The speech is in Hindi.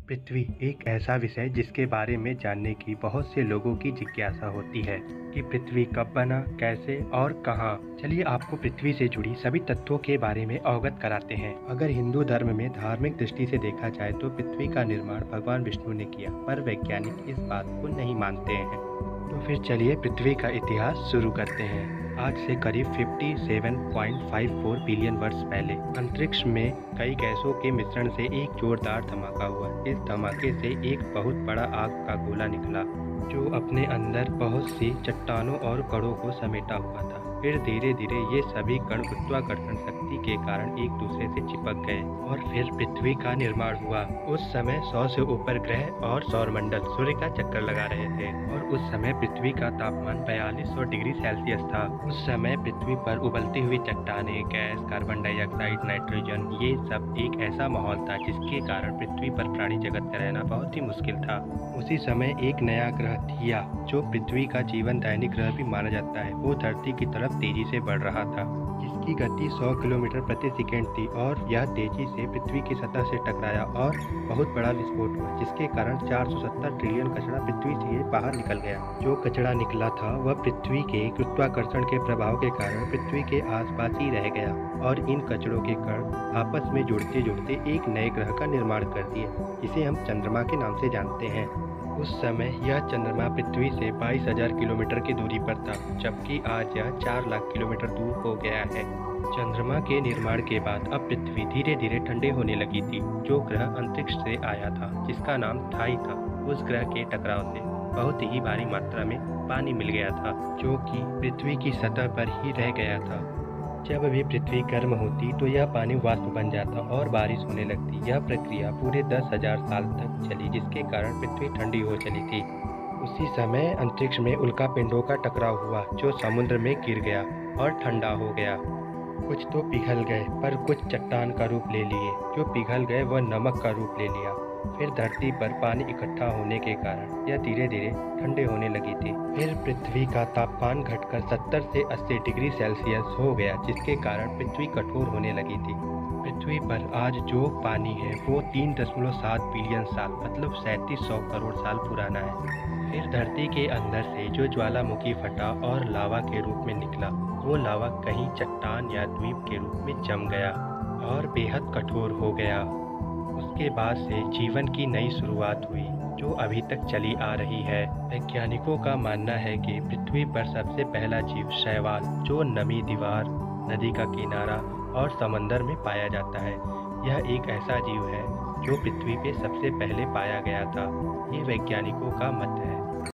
पृथ्वी एक ऐसा विषय जिसके बारे में जानने की बहुत से लोगों की जिज्ञासा होती है कि पृथ्वी कब बना, कैसे और कहाँ। चलिए आपको पृथ्वी से जुड़ी सभी तथ्यों के बारे में अवगत कराते हैं। अगर हिंदू धर्म में धार्मिक दृष्टि से देखा जाए तो पृथ्वी का निर्माण भगवान विष्णु ने किया, पर वैज्ञानिक इस बात को नहीं मानते हैं। तो फिर चलिए पृथ्वी का इतिहास शुरू करते हैं। आज से करीब 57.54 बिलियन वर्ष पहले अंतरिक्ष में कई गैसों के मिश्रण से एक जोरदार धमाका हुआ। इस धमाके से एक बहुत बड़ा आग का गोला निकला जो अपने अंदर बहुत सी चट्टानों और कणों को समेटा हुआ था। फिर धीरे धीरे ये सभी कण गुरुत्वाकर्षण शक्ति के कारण एक दूसरे से चिपक गए और फिर पृथ्वी का निर्माण हुआ। उस समय 100 से ऊपर ग्रह और सौरमंडल सूर्य का चक्कर लगा रहे थे और उस समय पृथ्वी का तापमान 4200 डिग्री सेल्सियस था। उस समय पृथ्वी पर उबलती हुई चट्टानें, गैस, कार्बन डाइऑक्साइड, नाइट्रोजन, ये सब एक ऐसा माहौल था जिसके कारण पृथ्वी पर प्राणी जगत का रहना बहुत ही मुश्किल था। उसी समय एक नया ग्रह थिया, जो पृथ्वी का जीवन दैनिक ग्रह भी माना जाता है, वो धरती की तरफ तेजी से बढ़ रहा था, जिसकी गति 100 किलोमीटर प्रति सेकेंड थी और यह तेजी से पृथ्वी की सतह से टकराया और बहुत बड़ा विस्फोट हुआ, जिसके कारण 470 ट्रिलियन कचरा पृथ्वी से बाहर निकल गया। जो कचरा निकला था वह पृथ्वी के गुरुत्वाकर्षण के प्रभाव के कारण पृथ्वी के आसपास ही रह गया और इन कचरों के कण आपस में जुड़ते जुड़ते एक नए ग्रह का निर्माण कर दिए, जिसे हम चंद्रमा के नाम से जानते हैं। उस समय यह चंद्रमा पृथ्वी से 22,000 किलोमीटर की दूरी पर था, जबकि आज यह 4 लाख किलोमीटर दूर हो गया है। चंद्रमा के निर्माण के बाद अब पृथ्वी धीरे धीरे ठंडे होने लगी थी। जो ग्रह अंतरिक्ष से आया था, जिसका नाम थाई था, उस ग्रह के टकराव से बहुत ही भारी मात्रा में पानी मिल गया था, जो कि पृथ्वी की सतह पर ही रह गया था। जब भी पृथ्वी गर्म होती तो यह पानी वाष्प बन जाता और बारिश होने लगती। यह प्रक्रिया पूरे 10,000 साल तक चली, जिसके कारण पृथ्वी ठंडी हो चली थी। उसी समय अंतरिक्ष में उल्कापिंडों का टकराव हुआ, जो समुद्र में गिर गया और ठंडा हो गया। कुछ तो पिघल गए, पर कुछ चट्टान का रूप ले लिए। जो पिघल गए वह नमक का रूप ले लिया। फिर धरती पर पानी इकट्ठा होने के कारण यह धीरे धीरे ठंडे होने लगी थी। फिर पृथ्वी का तापमान घटकर 70 से 80 डिग्री सेल्सियस हो गया, जिसके कारण पृथ्वी कठोर होने लगी थी। पृथ्वी पर आज जो पानी है वो 3.7 बिलियन साल मतलब 3700 करोड़ साल पुराना है। फिर धरती के अंदर से जो ज्वालामुखी फटा और लावा के रूप में निकला, वो लावा कहीं चट्टान या द्वीप के रूप में जम गया और बेहद कठोर हो गया। उसके बाद से जीवन की नई शुरुआत हुई, जो अभी तक चली आ रही है। वैज्ञानिकों का मानना है कि पृथ्वी पर सबसे पहला जीव शैवाल, जो नमी, दीवार, नदी का किनारा और समंदर में पाया जाता है, यह एक ऐसा जीव है जो पृथ्वी पे सबसे पहले पाया गया था। ये वैज्ञानिकों का मत है।